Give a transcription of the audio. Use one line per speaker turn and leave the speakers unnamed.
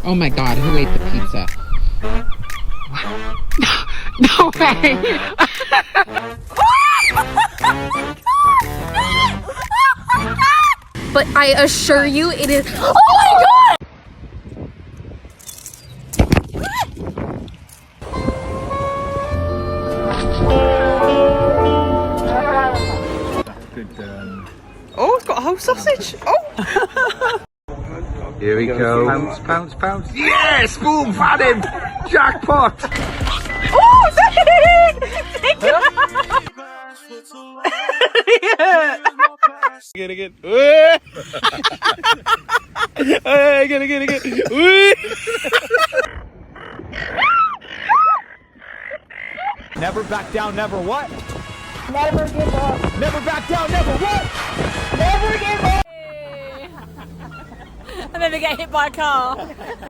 Oh my god, who ate the pizza? No way!
But I assure you it is. Oh my god!
Good, Oh, it's got a whole sausage! Oh!
Here we go. Pounce, pounce, pounce. Yes! Boom! Found him! Jackpot!
Oh, take it! Yeah. Get it. Hey, get it.
Never back down, never what?
Never give up.
Never back down, never what?
Never give up.
And then we get hit by a car.